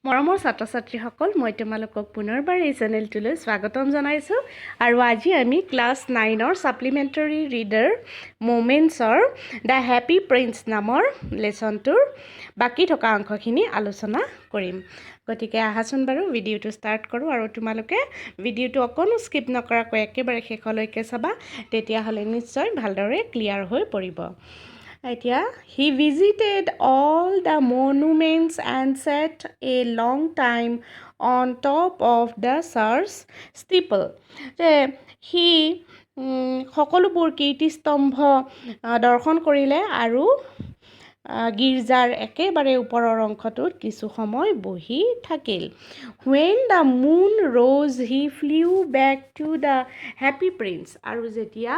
মৰমৰ ছাত্ৰ-ছাত্ৰীসকল মই তোমালোকক পুনৰবাৰ এই চেনেলটোলৈ স্বাগতম জনাইছোঁ আৰু আজি আমি ক্লাছ 9ৰ সাপ্লিমেণ্টাৰী ৰিডাৰ মোমেণ্টছৰ দ্য হেপী প্ৰিন্স নামৰ লেছনটোৰ বাকি থকা অংশখিনি আলোচনা কৰিম। গতিকে আহাচোন বাৰু ভিডিঅ'টো ষ্টাৰ্ট কৰোঁ আৰু তোমালোকে ভিডিঅ'টো অকণো স্কিপ নকৰাকৈ একেবাৰে শেষলৈকে চাবা, তেতিয়াহ'লে নিশ্চয় ভালদৰে ক্লিয়াৰ হৈ পৰিব। এতিয়া he visited all the monuments and sat a long time on top of the church steeple. সি সকলোবোৰ কীৰ্তিস্তম্ভ দৰ্শন কৰিলে আৰু গীৰ্জাৰ একেবাৰে ওপৰৰ অংশটোত কিছু সময় বহি থাকিল। When the moon rose, he flew back to the happy prince. আৰু যেতিয়া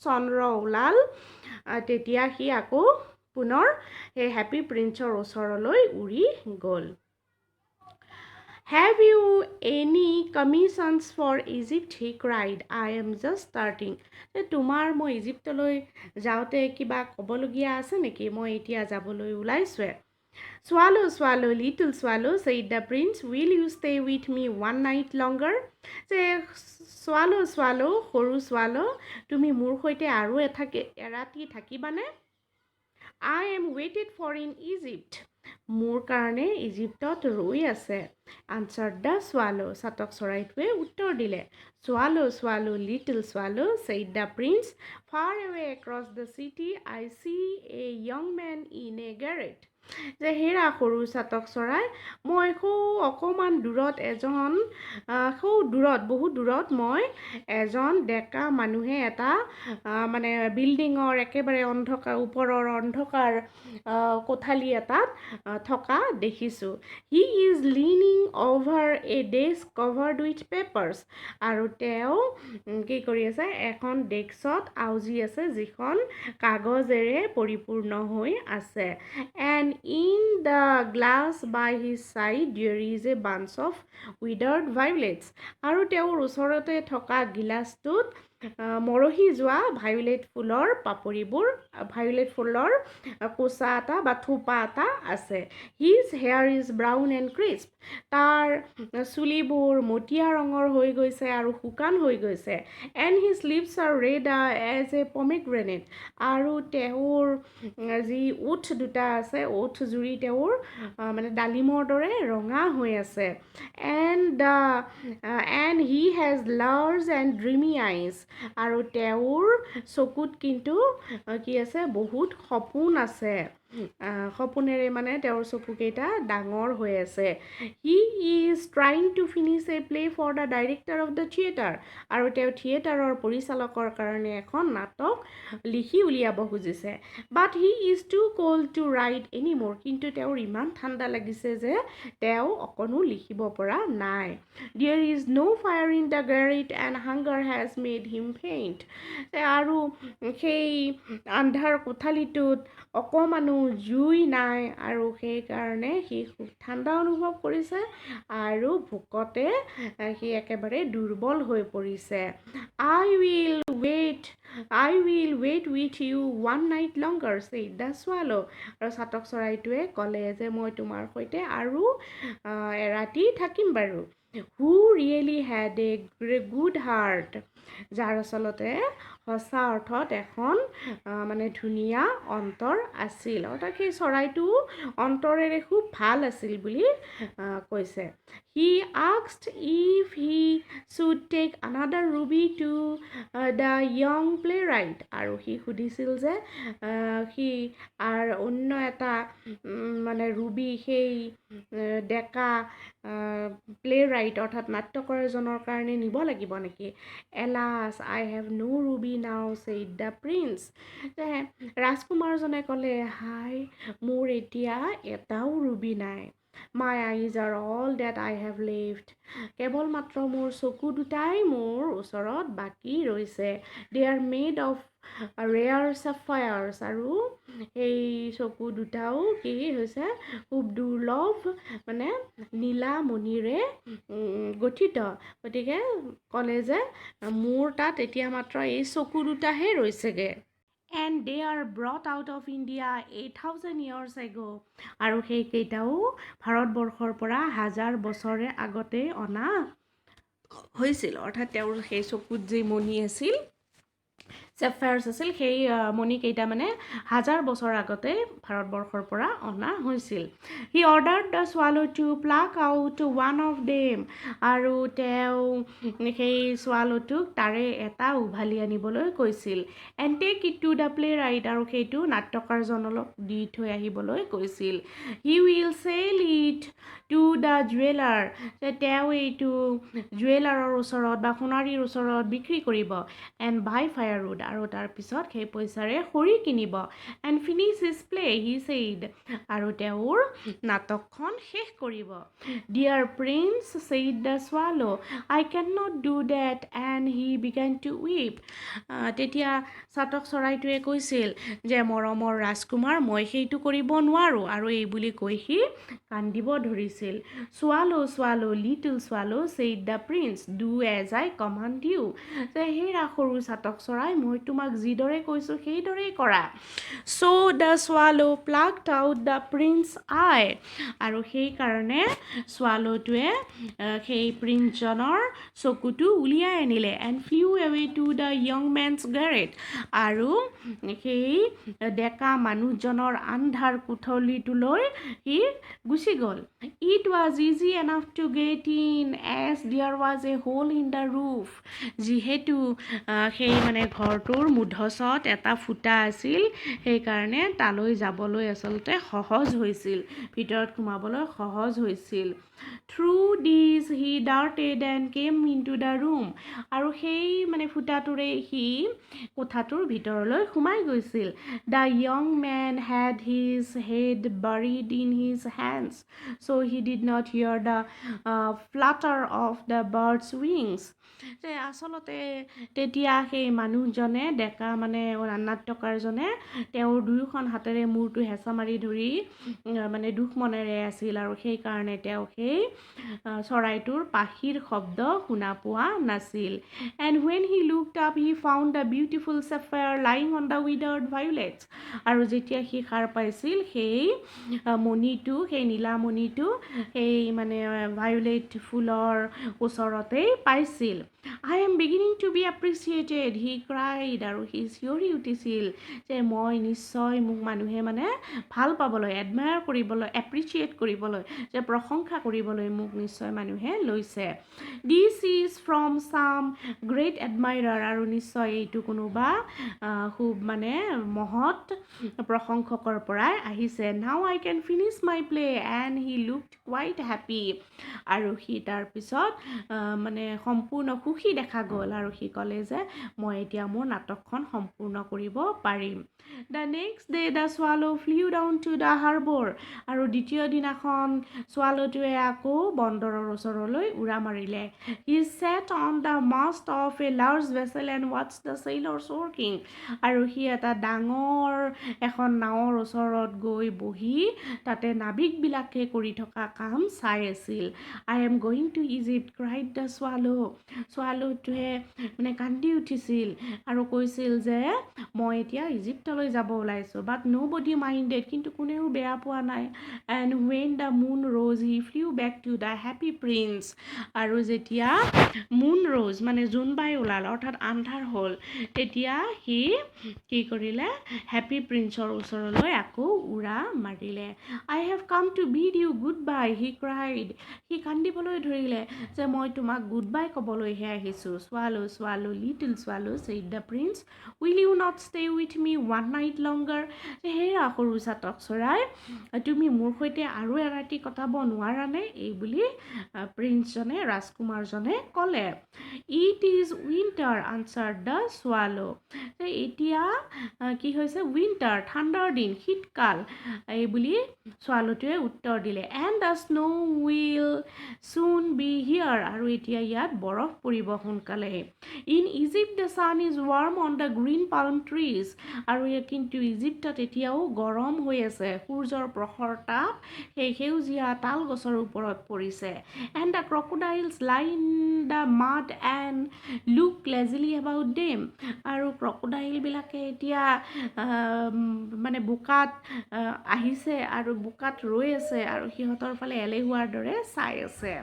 চন্দ্ৰ ওলাল তেতিয়া সি আকৌ পুনৰ সেই হেপী প্ৰিন্সৰ ওচৰলৈ উৰি গ'ল। Have you any commissions for Egypt? He cried. I am just starting. তোমাৰ মই ইজিপ্তলৈ যাওঁতে কিবা ক'বলগীয়া আছে নেকি? মই এতিয়া যাবলৈ ওলাইছোৱে। Swallow, swallow, little swallow, said the prince. Will you stay with me one night longer? Swallow, swallow, সৰু swallow, তুমি মোৰ সৈতে আৰু এৰাতি থাকিবানে? I am waited for in Egypt. মোৰ কাৰণে ইজিপ্তত ৰৈ আছে। Answered the swallow. চাতক চৰাইটোৱে উত্তৰ দিলে। Swallow, swallow, little swallow, said the prince. Far away across the city, I see a young man in a garret. যে হেৰা সৰু চাতক চৰাই, মই অকণমান দূৰত বহুত দূৰত মই এজন ডেকা মানুহে এটা মানে বিল্ডিঙৰ একেবাৰে ওপৰৰ অন্ধকাৰ কোঠালি এটাত থকা দেখিছোঁ। He is leaning over a desk covered with papers. আৰু তেওঁ কি কৰি আছে? এখন ডেস্কত আউজি আছে যিখন কাগজেৰে পৰিপূৰ্ণ হৈ আছে। And in the glass by his side there is a bunch of withered violets. আৰু তেওঁৰ ওচৰতে থকা গিলাচটোত মৰহি যোৱা ভায়োলেট ফুলৰ কোচা এটা বা থোপা এটা আছে। His hair is brown and crisp. তাৰ চুলিবোৰ মটীয়া ৰঙৰ হৈ গৈছে আৰু শুকান হৈ গৈছে। And his lips are red as a pomegranate. আৰু তেওঁৰ যি ওঠ দুটা আছে, ওঠ জুৰি তেওঁৰ মানে ডালিমৰ দৰে ৰঙা হৈ আছে। And he has large and dreamy eyes. আৰু তেওঁৰ চকুত কিন্তু কি আছে? বহুত সপোন আছে। সপোনেৰে মানে তেওঁৰ চকুকেইটা ডাঙৰ হৈ আছে। He is trying to finish a play for the director of the theater. আৰু তেওঁ থিয়েটাৰৰ পৰিচালকৰ কাৰণে এখন নাটক লিখি উলিয়াব খুজিছে। But he is too cold to write anymore. কিন্তু তেওঁৰ ইমান ঠাণ্ডা লাগিছে যে তেওঁ অকণো লিখিব পৰা নাই। There is no fire in the garret and hunger has made him faint. আৰু সেই আন্ধাৰ কোঠালিটোত অকণমানো জুই নাই আৰু সেইকাৰণে সি খুব ঠাণ্ডা অনুভৱ কৰিছে আৰু ভোকতে সি একেবাৰে দুৰ্বল হৈ পৰিছে। I will wait with you one night longer, said the swallow. আৰু চাতক চৰাইটোৱে ক'লে যে মই তোমাৰ সৈতে আৰু এৰাতি থাকিম বাৰু। Who really had a good heart. যাৰ আচলতে সঁচা অৰ্থত এখন মানে ধুনীয়া অন্তৰ আছিল। অৰ্থাৎ সেই চৰাইটো অন্তৰেৰে খুব ভাল আছিল বুলি কৈছে। He asked if he should take another ruby to the young playwright. আৰু সি সুধিছিল যে সি অন্য এটা মানে ৰুবি সেই ডেকা প্লেৰাইট অৰ্থাৎ নাট্যকৰ এজনৰ কাৰণে নিব লাগিব নেকি? Alas, I have no ruby now, said the prince. ৰাজকুমাৰজনে ক'লে, হাই, মোৰ এতিয়া এটাও ৰুবি নাই। My eyes are all that I have left. কেৱল মাত্ৰ মোৰ চকু দুটাই মোৰ ওচৰত বাকী ৰৈছে। They are made of rare sapphires. আৰু সেই চকু দুটাও কি হৈছে? খুব দুৰ্লভ মানে নীলা মণিৰে গঠিত। গতিকে ক'লে যে মোৰ তাত এতিয়া মাত্ৰ এই চকু দুটাহে ৰৈছেগৈ। and they are brought out of India 8,000 years ago. আৰু সেইকেইটাও ভাৰতবৰ্ষৰ পৰা 1000 বছৰে আগতে অনা হৈছিল। অৰ্থাৎ তেওঁৰ সেই চকুত যি মণি আছিল চেফায়াৰ্ছ আছিল সেই মণিকেইটা মানে 1000 বছৰ আগতে ভাৰতবৰ্ষৰ পৰা অনা হৈছিল। হি অৰ্ডাৰ্ড the swallow to pluck out one of them আৰু তেওঁ সেই swallowটোক তাৰে এটা উভালি আনিবলৈ কৈছিল। and take it to the playwright আৰু সেইটো নাট্যকাৰজনক দি থৈ আহিবলৈ কৈছিল। he will sell it to the jeweler তেওঁ এইটো জুৱেলাৰৰ ওচৰত বা সোণাৰীৰ ওচৰত বিক্ৰী কৰিব। and buy firewood আৰু তাৰ পিছত সেই পইচাৰে খৰি কিনিব। and finish his play he said আৰু তেওঁৰ নাটকখন শেষ কৰিব। dear prince said the swallow I cannot do that and he began to weep তেতিয়া চাতক চৰাইটোৱে কৈছিল যে মৰমৰ ৰাজকুমাৰ মই সেইটো কৰিব নোৱাৰোঁ আৰু এই বুলি কৈ সি কান্দিব ধৰিছিল। swallow swallow little swallow said the prince do as I command you যে হেৰা সৰু চাতক চৰাই মই তোমাক যিদৰে কৈছোঁ সেইদৰেই কৰা। so the swallow plucked out the prince's eye আৰু সেইকাৰণে swallowটোৱে সেই প্ৰিন্সজনৰ চকুটো উলিয়াই আনিলে। and flew away to the young man's garret আৰু সেই ডেকা মানুহজনৰ আন্ধাৰ কোঠলীটোলৈ সি গুচি গ'ল। it was easy enough to get in as there was a hole in the roof যিহেতু সেই মানে ঘৰটোৰ মূধচত এটা ফুটা আছিল সেইকাৰণে তালৈ যাবলৈ আচলতে সহজ হৈছিল, ভিতৰত সোমাবলৈ সহজ হৈছিল। through this he darted and came into the room আৰু সেই মানে ফুটাটোৰে সি কোঠাটোৰ ভিতৰলৈ সোমাই গৈছিল। the young man had his head buried in his hands so he did not hear the flutter of the bird's wings যে আচলতে তেতিয়া সেই মানুহজনে ডেকা মানে নাট্যকাৰজনে তেওঁৰ দুয়োখন হাতেৰে মূৰটো হেঁচা মাৰি ধৰি মানে দুখ মনেৰে আছিল আৰু সেইকাৰণে তেওঁ সেই চৰাইটোৰ পাখিৰ শব্দ শুনা পোৱা নাছিল। and when he looked up he found the beautiful sapphire lying on the withered violets আৰু যেতিয়া সি সাৰ পাইছিল সেই মণিটো সেই নীলামণিটো সেই মানে ভায়োলেট ফুলৰ ওচৰতেই পাইছিল। I am beginning to be appreciated he cried আৰু সি চিঞৰি উঠিছিল যে মই নিশ্চয় মোক মানুহে মানে ভাল পাবলৈ এডমায়াৰ কৰিবলৈ এপ্ৰিচিয়েট কৰিবলৈ যে প্ৰশংসা কৰিবলৈ মোক নিশ্চয় মানুহে লৈছে। this is from some great admirer আৰু নিশ্চয় এইটো কোনোবা খুব মানে মহৎ প্ৰশংসকৰ পৰাই আহিছে। now I can finish my play and he looked quite happy আৰু সি তাৰপিছত মানে সম্পূৰ্ণ সুখী দেখা গ'ল আৰু সি ক'লে যে মই এতিয়া মোৰ নাটকখন সম্পূৰ্ণ কৰিব পাৰিম। the next day the swallow flew down to the harbor আৰু দ্বিতীয় দিনাখন swallowটোৱে আকৌ বন্দৰৰ ওচৰলৈ উৰা মাৰিলে। he sat on the mast of a large vessel and watched the sailors working আৰু সি এটা ডাঙৰ এখন নাৱৰ ওচৰত গৈ বহি তাতে নাবিকবিলাকে কৰি থকা কাম চাই আছিল। I am going to Egypt cried the swallowটোৱে মানে কান্দি উঠিছিল আৰু কৈছিল যে মই এতিয়া ইজিপ্তলৈ যাব ওলাইছোঁ but nobody minded কিন্তু কোনেও বেয়া পোৱা নাই। and when the moon rose he flew back to the happy prince আৰু যেতিয়া moon rose মানে জোনবাই ওলাল অৰ্থাৎ আন্ধাৰ হ'ল তেতিয়া সি কি কৰিলে হেপী প্ৰিন্সৰ ওচৰলৈ আকৌ উৰা মাৰিলে। I have come to bid you goodbye he cried সি কান্দিবলৈ ধৰিলে যে মই তোমাক গুড বাই ক'বলৈহে আহিছোঁ। swallow swallow little swallow said the prince will you not stay with me one night longer হেৰা সৰু চাতক চৰাই তুমি মোৰ সৈতে আৰু এৰাতি কটাব নোৱাৰানে এই বুলি প্ৰিন্সজনে ৰাজকুমাৰজনে ক'লে। it is winter answered the swallow এতিয়া কি হৈছে উইণ্টাৰ ঠাণ্ডাৰ দিন শীতকাল এই বুলি swallowটোৱে উত্তৰ দিলে। and the snow will soon be here আৰু এতিয়া ইয়াত বৰফ পৰিব সোনকালে in Egypt the sun is warm on the green palm trees আৰু কিন্তু ইজিপ্তত এতিয়াও গৰম হৈ আছে সূৰ্যৰ প্ৰখৰ তাপ সেই সেউজীয়া তাল গছৰ ওপৰত পৰিছে and the crocodiles lie in the mud and look lazily about them আৰু ক্ৰকোডাইল বিলাকে এতিয়া মানে বোকাত আহিছে আৰু বোকাত ৰৈ আছে আৰু সিহঁতৰ ফালে এলেহুৱাৰ দৰে চাই আছে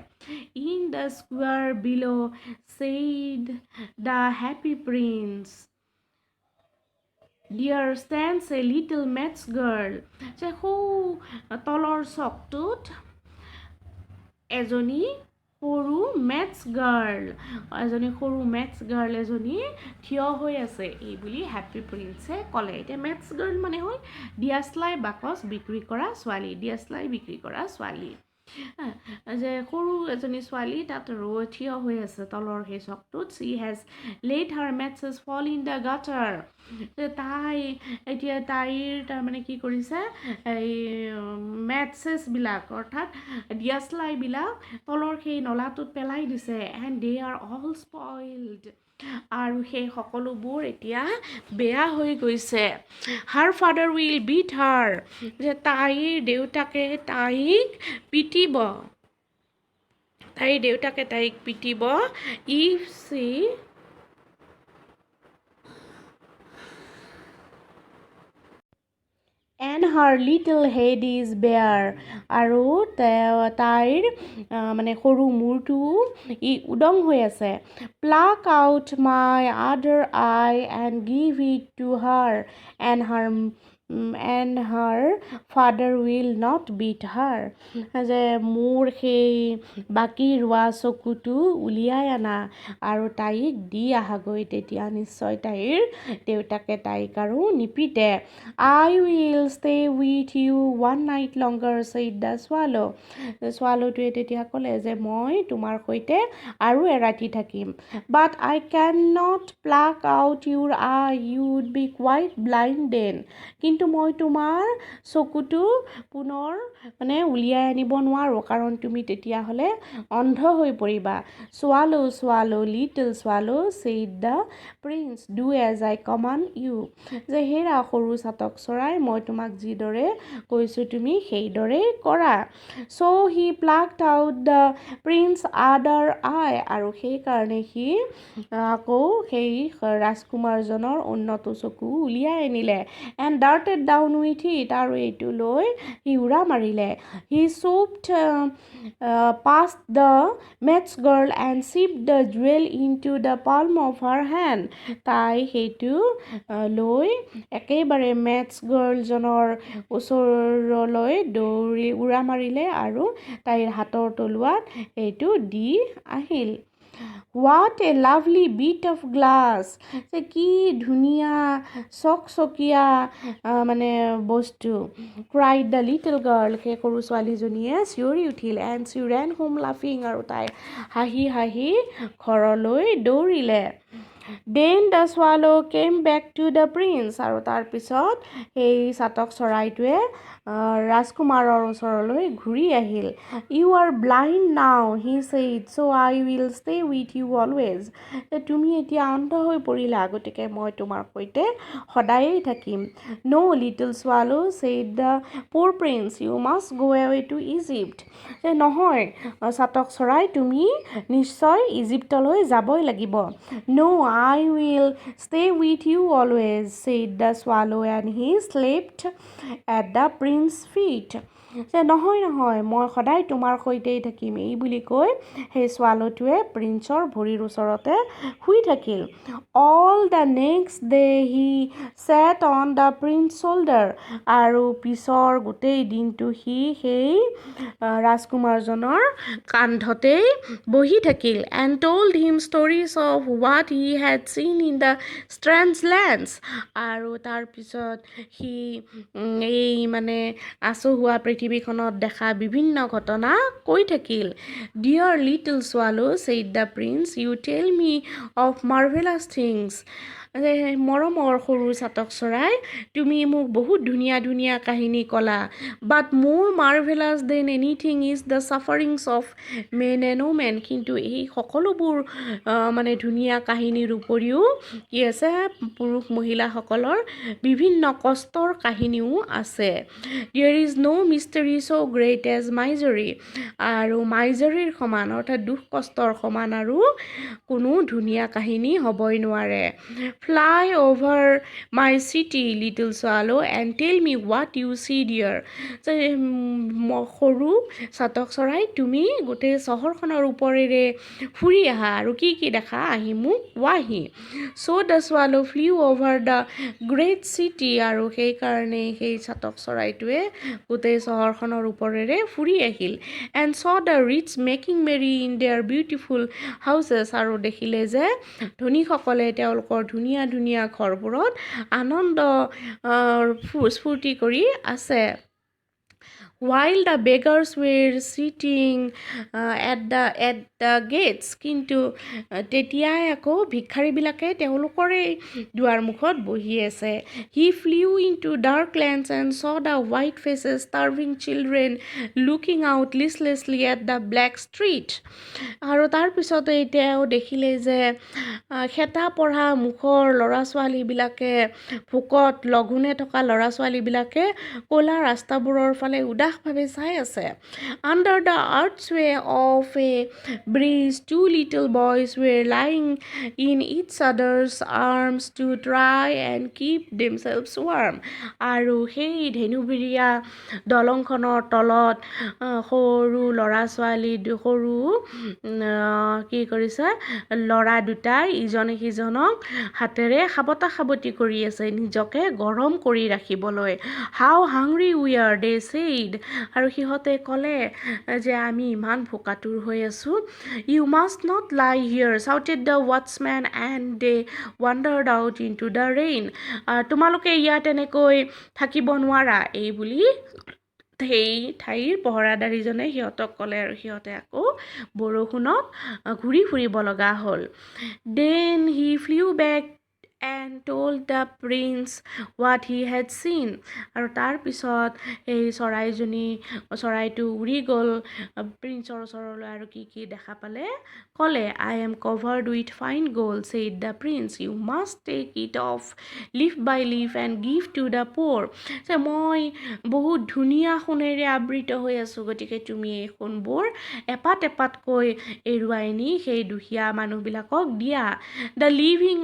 in the square below said the happy prince there stands a little match girl যে সৌ তলৰ চকটোত এজনী সৰু মেথছ গাৰ্ল এজনী থিয় হৈ আছে এই বুলি হেপী প্ৰিন্সে ক'লে এতিয়া মেথছ গাৰ্ল মানে হ'ল ডিয়াচলাই বাকচ বিক্ৰী কৰা ছোৱালী যে সৰু এজনী ছোৱালী তাত থিয় হৈ আছে তলৰ সেই চকটোত she has let her matches fall in the gutter তাই এতিয়া তাইৰ তাৰমানে কি কৰিছে এই মেথছেছবিলাক অৰ্থাৎ ডিয়াচলাইবিলাক তলৰ সেই নলাটোত পেলাই দিছে and they are all spoiled আৰু সেই সকলোবোৰ এতিয়া বেয়া হৈ গৈছে her father will beat her যে তাইৰ দেউতাকে তাইক পিটিব if she and her little head is bare আৰু তাইৰ মানে সৰু মূৰটো উদং হৈ আছে pluck out my other eye and give it to her and her father will not beat her যে মোৰ সেই বাকী ৰোৱা চকুটো উলিয়াই আনা আৰু তাইক দি আহাগৈ তেতিয়া নিশ্চয় তাইৰ দেউতাকে তাইক আৰু নিপিতে I will stay with you one night longer said the swallow ছোৱালীটোৱে তেতিয়া ক'লে যে মই তোমাৰ সৈতে আৰু এৰাতি থাকিম but I cannot pluck out your eye you would be quite blind then কিন্তু মই তোমাৰ চকুটো পুনৰ মানে উলিয়াই আনিব নোৱাৰোঁ কাৰণ তুমি তেতিয়াহ'লে অন্ধ হৈ পৰিবা swallow little swallow said the prince do as I command you যে হেৰা সৰু চাতক চৰাই মই তোমাক যিদৰে কৈছোঁ তুমি সেইদৰে কৰা so he plucked out the prince other eye আৰু সেইকাৰণে সি আকৌ সেই ৰাজকুমাৰজনৰ উন্নত চকু উলিয়াই আনিলে and darted down with it আৰু এইটো লৈ সি উৰা মাৰিলে he swooped past the match girl and sipped the jewel into the palm of her hand তাই সেইটো লৈ একেবাৰে মেথছ গাৰ্লজনৰ ওচৰলৈ দৌৰি উৰা মাৰিলে আৰু তাইৰ হাতৰ তলুৱাত সেইটো দি আহিল What a lovely bit of glass যে কি ধুনীয়া চকচকীয়া মানে বস্তু cried the little girl সেই সৰু ছোৱালীজনীয়ে চিঞৰি উঠিল and she ran home laughing আৰু তাই হাঁহি ঘৰলৈ দৌৰিলে Then the swallow came back to the prince আৰু তাৰপিছত সেই চাতক চৰাইটোৱে ৰাজকুমাৰৰ ওচৰলৈ ঘূৰি আহিল You are blind now he said so I will stay with you always তুমি এতিয়া অন্ধ হৈ পৰিলা গতিকে মই তোমাৰ সৈতে সদায়েই থাকিম No little swallow said the poor prince you must go away to Egypt নহয় চাতক চৰাই তুমি নিশ্চয় ইজিপ্তলৈ যাবই লাগিব No I will stay with you always said the swallow and he slept at the prince's feet যে নহয় মই সদায় তোমাৰ সৈতেই থাকিম এই বুলি কৈ সেই ছোৱালীটোৱে প্ৰিন্সৰ ভৰিৰ ওচৰতে শুই থাকিল all the next day he sat on the prince's shoulder আৰু পিছৰ গোটেই দিনটো সি সেই ৰাজকুমাৰজনৰ কান্ধতেই বহি থাকিল and told him stories of what he had seen in the strange lands আৰু তাৰপিছত সি এই মানে আচহুৱা পৃথিৱীখনত দেখা বিভিন্ন ঘটনা কৈ থাকিল Dear little swallow said the prince you tell me of marvelous things মৰমৰ সৰু চাতক চৰাই তুমি মোক বহুত ধুনীয়া ধুনীয়া কাহিনী ক'লা but more marvellous than anything is the sufferings of men and women কিন্তু এই সকলোবোৰ মানে ধুনীয়া কাহিনীৰ উপৰিও কি আছে পুৰুষ মহিলাসকলৰ বিভিন্ন কষ্টৰ কাহিনীও আছে there is no' mystery so' great as misery আৰু মাইজৰীৰ সমান অৰ্থাৎ দুখ কষ্টৰ সমান আৰু কোনো ধুনীয়া কাহিনী হ'বই নোৱাৰে Fly over my city, little swallow, and tell me what you see there. সৰু চাতক চৰাই তুমি গোটেই চহৰখনৰ ওপৰেৰে ফুৰি আহা আৰু কি কি দেখা আহি মোক কোৱাহি So the swallow flew over the great city আৰু সেইকাৰণে সেই চাতক চৰাইটোৱে গোটেই চহৰখনৰ ওপৰেৰে ফুৰি আহিল and saw the rich making merry in their beautiful houses আৰু দেখিলে যে ধনীসকলে তেওঁলোকৰ ধুনীয়া ধুনীয়া ঘৰবোৰত আনন্দ স্ফূৰ্তি কৰি আছে while the beggars were sitting at the gates কিন্তু তেতিয়াই আকৌ ভিক্ষাৰীবিলাকে তেওঁলোকৰে দুৱাৰ মুখত বহি আছে he flew into dark lands and saw the white faces starving children looking out listlessly at the black street আৰু তাৰপিছতে তেওঁ দেখিলে যে খেতা পঢ়া মুখৰ ল'ৰা ছোৱালীবিলাকে ভোকত লঘোণে থকা ল'ৰা ছোৱালীবিলাকে ক'লা ৰাস্তাবোৰৰ ফালে উদাসভাৱে চাই আছে under the archway of a bridge two little boys were lying in each other's arms to try and keep themselves warm আৰু সেই ধেনুবিৰীয়া দলংখনৰ তলত সৰু ল'ৰা ছোৱালী সৰু কি কৰিছে ল'ৰা দুটাই ইজনে সিজনক হাতেৰে সাবতা সাবতি কৰি আছে নিজকে গৰম কৰি ৰাখিবলৈ how hungry we are they said আৰু সিহঁতে ক'লে যে আমি ইমান ভোকাতুৰ হৈ আছো you must not lie here shouted the watchman and they wandered out into the rain তোমালোকে ইয়াত এনেকৈ থাকিব নোৱাৰা এই বুলি সেই ঠাইৰ পহৰাদাৰীজনে সিহঁতক ক'লে আৰু সিহঁতে আকৌ বৰষুণত ঘূৰি ফুৰিব লগা হ'ল then he flew back and told the prince what he had seen আৰু তাৰ পিছত এই চৰাইটো উৰি গ'ল প্ৰিন্সৰ ওচৰলৈ আৰু কি কি দেখা পালে ক'লে I am covered with fine gold said the prince you must take it off leaf by leaf and give to the poor যে মই বহুত ধুনীয়া সোণেৰে আবৃত হৈ আছোঁ গতিকে তুমি এই সোণবোৰ এপাত এপাতকৈ এৰুৱাই নি সেই দুখীয়া মানুহবিলাকক দিয়া the living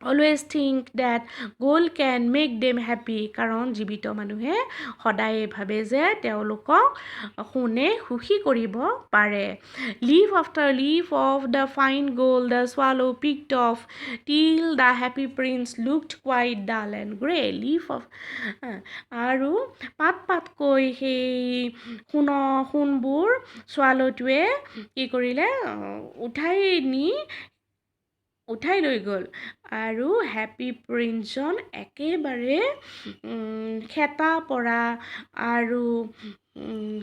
always think that gold can make them happy কাৰণ জীৱিত মানুহে সদায় ভাবে যে তেওঁলোকক সোণে সুখী কৰিব পাৰে leaf after leaf of the fine gold the swallow picked off till the happy prince looked quite dull and grey leaf of আৰু পাতকৈ সেই সোণবোৰ swallowটোৱে কি কৰিলে উঠাই লৈ গ'ল আৰু হেপী প্ৰিন্সজন একেবাৰে খেতা পৰা আৰু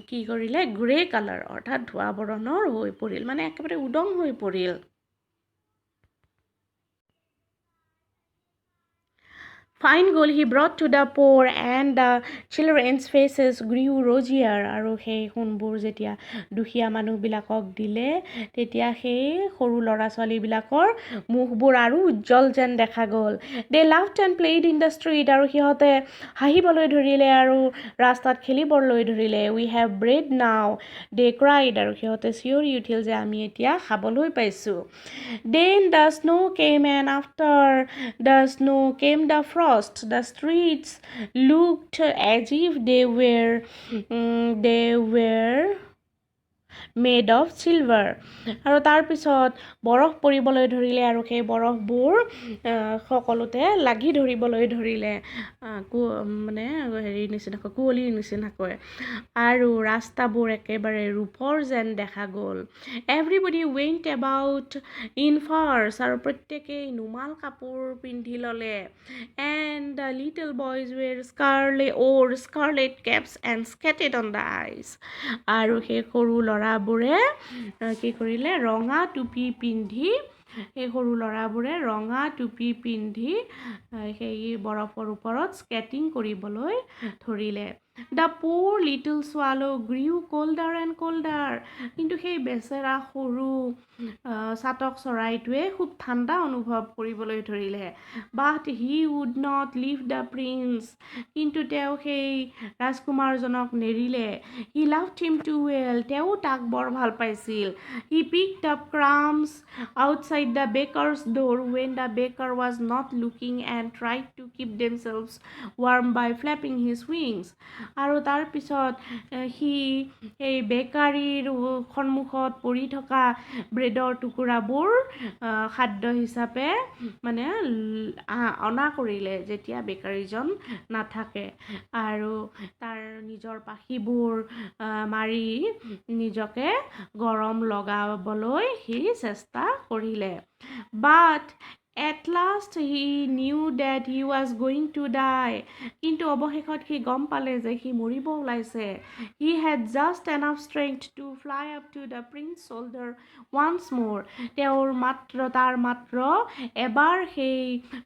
কি কৰিলে গ্ৰে কালাৰ অৰ্থাৎ ধোঁৱা বৰণৰ হৈ পৰিল মানে একেবাৰে উদং হৈ পৰিল Fine gold he brought to the poor and the children's faces grew rosier আৰু সেই সোণবোৰ যেতিয়া দুখীয়া মানুহবিলাকক দিলে তেতিয়া সেই সৰু ল'ৰা ছোৱালীবিলাকৰ মুখবোৰ আৰু উজ্জ্বল যেন দেখা গ'ল they laughed and played in the street আৰু সিহঁতে হাঁহিবলৈ ধৰিলে আৰু ৰাস্তাত খেলিবলৈ ধৰিলে we have bread now they cried আৰু সিহঁতে চিঞৰি উঠিল যে আমি এতিয়া খাবলৈ পাইছোঁ then the snow came and after the snow came the frost the streets looked as if they were made of silver আৰু তাৰপিছত বৰফ পৰিবলৈ ধৰিলে আৰু সেই বৰফবোৰ সকলোতে লাগি ধৰিবলৈ ধৰিলে মানে হেৰি নিচিনাকৈ কুঁৱলীৰ নিচিনাকৈ আৰু ৰাস্তাবোৰ একেবাৰে ৰূপৰ যেন দেখা গ'ল everybody went about in furs আৰু প্ৰত্যেকেই নুমাল কাপোৰ পিন্ধি ল'লে and the little boys wore scarlet caps and skated on the ice আৰু সেই সৰু ল'ৰাবোৰে কি কৰিলে ৰঙা টুপি পিন্ধি সেই বৰফৰ ওপৰত স্কেটিং কৰিবলৈ ধৰিলে The poor little swallow grew colder and colder কিন্তু সেই বেচেৰা সৰু চাতক চৰাইটোৱে খুব ঠাণ্ডা অনুভৱ কৰিবলৈ ধৰিলে But he would not leave the prince কিন্তু তেওঁ সেই ৰাজকুমাৰজনক নেৰিলে He loved him too well তেওঁ তাক বৰ ভাল পাইছিল He picked up crumbs outside the baker's door when the baker was not looking and tried to keep themselves warm by flapping his wings আৰু তাৰপিছত সি এই বেকাৰীৰ সন্মুখত পৰি থকা ব্ৰেডৰ টুকুৰাবোৰ খাদ্য হিচাপে মানে অনা কৰিলে যেতিয়া বেকাৰীজন নাথাকে আৰু তাৰ নিজৰ পাখিবোৰ মাৰি নিজকে গৰম লগাবলৈ সি চেষ্টা কৰিলে But at last he knew that he was going to die কিন্তু অৱশেষত সি গম পালে যে সি মৰিব ওলাইছে He had just enough strength to fly up to the prince's shoulder once more তাৰ মাত্ৰ এবাৰ সেই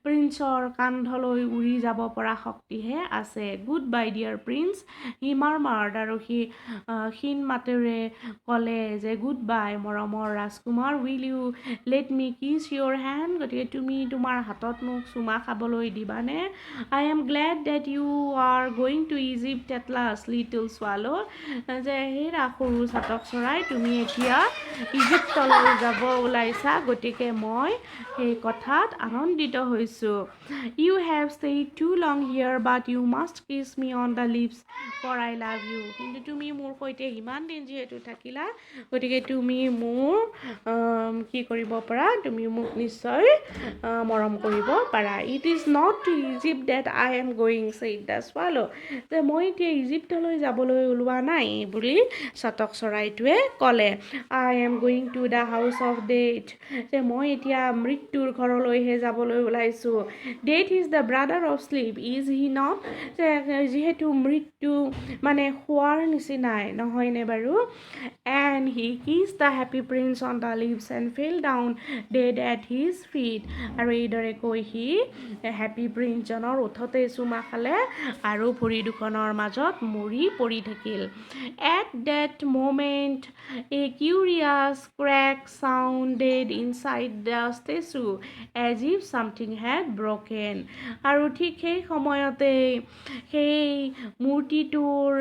প্ৰিন্সৰ কান্ধলৈ উৰি যাব পৰা শক্তিহে আছে Goodbye dear prince he murmured আৰু সি ক্ষীণ মাতেৰে ক'লে যে Goodbye মৰমৰ ৰাজকুমাৰ will you let me kiss your hand গতিকে তুমি তোমাৰ হাতত মোক চুমা খাবলৈ দিবানে I am glad that you are going to Egypt at last little swallow যে হেৰা সৰু চাতক চৰাই তুমি এতিয়া ইজিপ্তলৈ যাব ওলাইছা গতিকে মই সেই কথাত আনন্দিত হৈছোঁ You have stayed too long here but you must kiss me on the lips for I love you কিন্তু তুমি মোৰ সৈতে ইমান দিন যিহেতু থাকিলা গতিকে তুমি মোৰ কি কৰিব পাৰা তুমি মোক নিশ্চয় মৰম কৰিব পাৰা It is not to Egypt that I am going said the swallow যে মই এতিয়া ইজিপ্তলৈ যাবলৈ ওলোৱা নাই বুলি চাতক চৰাইটোৱে ক'লে I am going to the house of death যে মই এতিয়া মৃত্যুৰ ঘৰলৈহে যাবলৈ ওলাইছোঁ Death is the brother of sleep is he not যিহেতু মৃত্যু মানে শোৱাৰ নিচিনাই নহয়নে বাৰু And he kissed the happy prince on the lips and fell down dead at his feet আৰু এইদৰে কৈ সি হেপী প্ৰিন্সজনৰ ওঠতে চুমা খালে আৰু ভৰি দুখনৰ মাজত মৰি পৰি থাকিল At that moment a curious crack sounded inside the statue as if something had broken আৰু ঠিক সেই সময়তে সেই মূৰ্তিটোৰ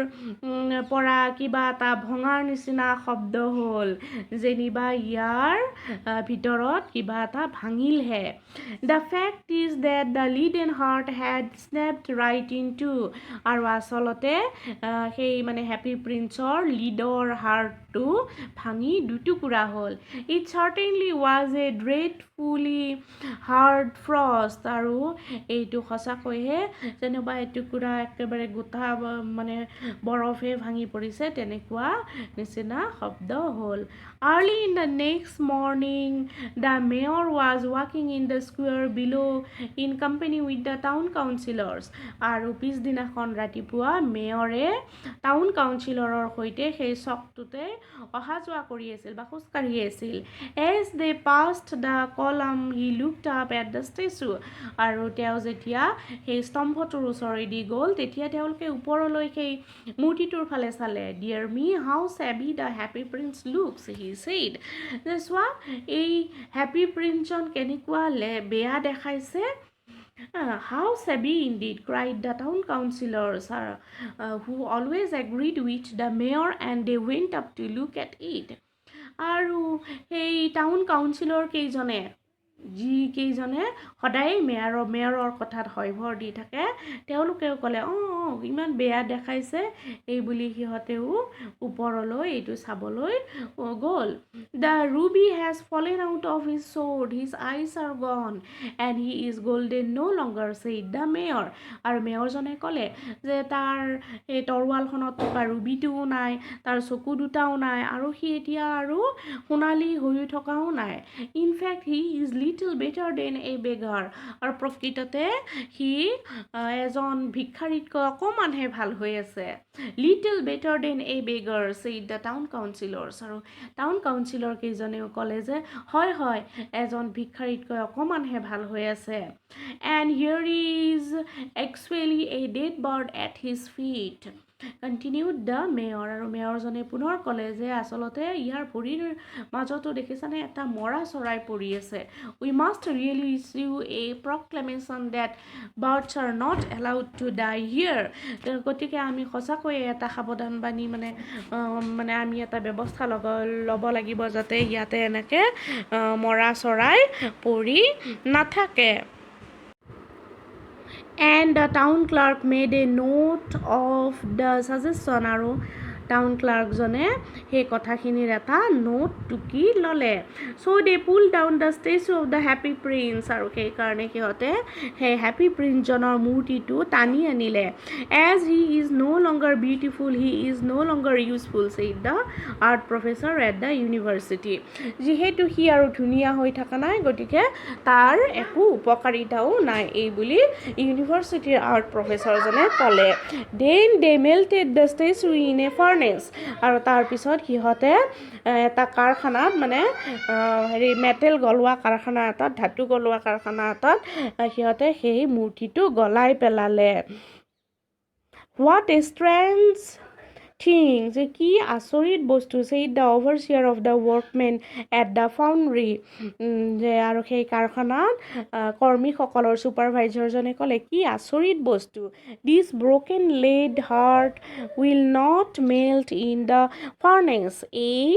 পৰা কিবা এটা ভঙাৰ নিচিনা শব্দ হ'ল যেনিবা ইয়াৰ ভিতৰত কিবা এটা ভাঙিলহে The fact is that the leaden heart had snapped right in two আৰু আচলতে সেই মানে হেপী প্ৰিন্সৰ লিডৰ হাৰ্টটো ভাঙি দুটুকুৰা হ'ল It certainly was a dreadfully hard frost আৰু এইটো সঁচাকৈহে যেনিবা এটুকুৰা একেবাৰে গোটা মানে বৰফে ভাঙি পৰিছে তেনেকুৱা নিচিনা শব্দ হ'ল Early in the next morning the mayor was walking in the square below in company with the town councillors আৰু পিছদিনাখন ৰাতিপুৱা মেয়ৰে টাউন কাউন্সিলৰৰ সৈতে সেই চকটোতে অহা যোৱা কৰি আছিল বা খোজকাঢ়ি আছিল As they passed the column he looked up at the statue আৰু তেওঁ যেতিয়া সেই স্তম্ভটোৰ ওচৰেদি গ'ল তেতিয়া তেওঁলোকে ওপৰলৈ সেই মূৰ্তিটোৰ ফালে চালে Dear me how shabby the happy prince looks he said যে চোৱা এই হেপী প্ৰিন্সজন কেনেকুৱা বেয়া দেখাইছে How shabby indeed cried the town councillors who always agreed with the mayor and they went up to look at it আৰু সেই town কাউন্সিলৰ কেইজনে যিকেইজনে সদায় মেয়ৰৰ কথাত হয়ভৰ দি থাকে তেওঁলোকেও ক'লে ইমান বেয়া দেখাইছে এই বুলি সিহঁতেও ওপৰলৈ এইটো চাবলৈ গ'ল the Ruby has fallen out of his sword his eyes are gone and he is golden no longer said the mayor আৰু মেয়ৰজনে ক'লে যে তাৰ এই তৰোৱালখনত থকা ৰুবিটোও নাই তাৰ চকু দুটাও নাই আৰু সি এতিয়া আৰু সোণালী হৈ থকাও নাই in fact he is little better than a beggar আৰু প্ৰকৃততে সি এজন ভিক্ষাৰীতকৈ অকণমানহে ভাল হৈ আছে little better than a beggar said the town councillors আৰু টাউন কাউন্সিলৰ কেইজনেও ক'লে যে হয় এজন ভিক্ষাৰীতকৈ অকণমানহে ভাল হৈ আছে and here is actually a dead bird at his feet continued the mayor আৰু মেয়ৰজনে পুনৰ ক'লে যে আচলতে ইয়াৰ ভৰিৰ মাজতো দেখিছানে এটা মৰা চৰাই পৰি আছে we must really issue a proclamation that birds are not allowed to die here গতিকে আমি সঁচাকৈয়ে এটা সাৱধানবাণী মানে আমি এটা ব্যৱস্থা ল'ব লাগিব যাতে ইয়াতে এনেকৈ মৰা চৰাই পৰি নাথাকে and the town clerk made a note of the suggestion আৰু টাউন ক্লাৰ্কজনে সেই কথাখিনিৰ এটা নোট টুকি ল'লে so' they pull down the statue of the happy prince আৰু সেইকাৰণে সিহঁতে সেই হেপী প্ৰিন্সজনৰ মূৰ্তিটো টানি আনিলে as he is no' longer beautiful he is no' longer useful said the art professor at the university যিহেতু সি আৰু ধুনীয়া হৈ থকা নাই গতিকে তাৰ একো উপকাৰিতাও নাই এই বুলি ইউনিভাৰ্চিটিৰ আৰ্ট প্ৰফেচৰজনে ক'লে then they melted the statue in a furnace আৰু তাৰপিছত সিহঁতে এটা কাৰখানাত মানে মেটেল গলোৱা কাৰখানা এটাত ধাতু গলোৱা কাৰখানা এটাত সিহঁতে সেই মূৰ্তিটো গলাই পেলালে হোৱাট এ ষ্ট্ৰেঞ্জ থিং যে কি আচৰিত বস্তু said the overseer of the workmen at the foundry যে আৰু সেই কাৰখানাত কৰ্মীসকলৰ ছুপাৰভাইজাৰজনে ক'লে কি আচৰিত বস্তু this broken lead heart will not melt in the furnace এই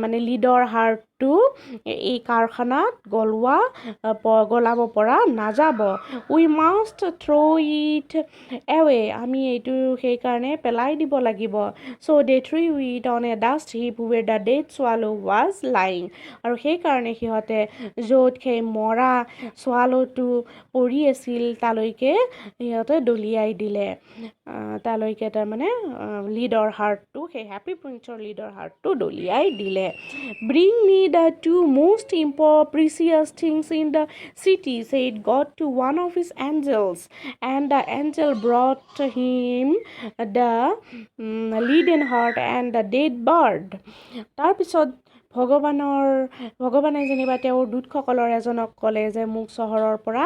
মানে লিডৰ হাৰ্টটো এই কাৰখানাত গলাব পৰা নাযাব we must throw' it away আমি এইটো সেইকাৰণে পেলাই দিব লাগিব so' they threw it on a dust heap where the dead swallow was lying আৰু সেইকাৰণে সিহঁতে য'ত সেই মৰা ছোৱালটো পৰি আছিল তালৈকে সিহঁতে দলিয়াই দিলে তালৈকে তাৰমানে লিডৰ হাৰ্টটো সেই হেপী প্ৰিন্সৰ লিডৰ হাৰ্টটো দলিয়াই দিলে bring me the two most precious things in the city, said God to one of his angels, and the angel brought him the leaden heart and the dead bird. তাৰপিছত ভগৱানে যেনিবা তেওঁৰ দূতসকলৰ এজনক ক'লে যে মোক চহৰৰ পৰা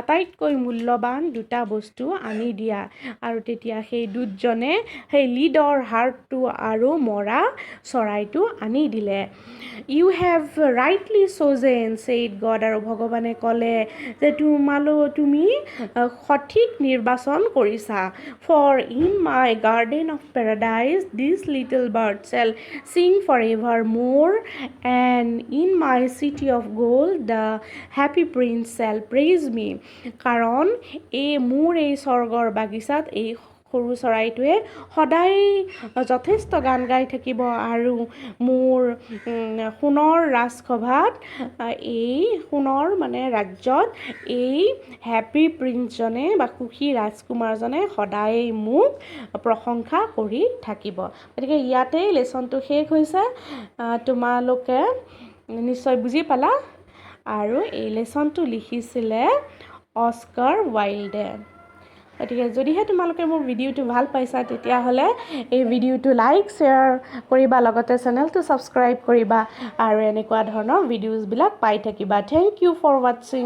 আটাইতকৈ মূল্যৱান দুটা বস্তু আনি দিয়া আৰু তেতিয়া সেই দূতজনে সেই লিডৰ হাৰ্টটো আৰু মৰা চৰাইটো আনি দিলে you have rightly chosen said God আৰু ভগৱানে ক'লে যে তুমি সঠিক নিৰ্বাচন কৰিছা for in my garden of paradise this little bird shall sing for ever মোৰ and in my city of gold the happy prince shall praise me কাৰণ মোৰ এই স্বৰ্গৰ বাগিচাত এই সৰু চৰাইটোৱে সদায় যথেষ্ট গান গাই থাকিব আৰু মোৰ সোণৰ ৰাজসভাত এই সোণৰ মানে ৰাজ্যত এই হেপী প্ৰিন্সজনে বা সুখী ৰাজকুমাৰজনে সদায় মোক প্ৰশংসা কৰি থাকিব গতিকে ইয়াতেই লেচনটো শেষ হৈছে তোমালোকে নিশ্চয় বুজি পালা আৰু এই লেচনটো লিখিছিলে অস্কাৰ ৱাইল্ডে গতিকে যদিহে তোমালোকে মোৰ ভিডিঅ'টো ভাল পাইছা তেতিয়াহ'লে এই ভিডিঅ'টো লাইক শ্বেয়াৰ কৰিবা লগতে চেনেলটো ছাবস্ক্ৰাইব কৰিবা আৰু এনেকুৱা ধৰণৰ ভিডিঅ'জবিলাক পাই থাকিবা থেংক ইউ ফৰ ৱাটছিং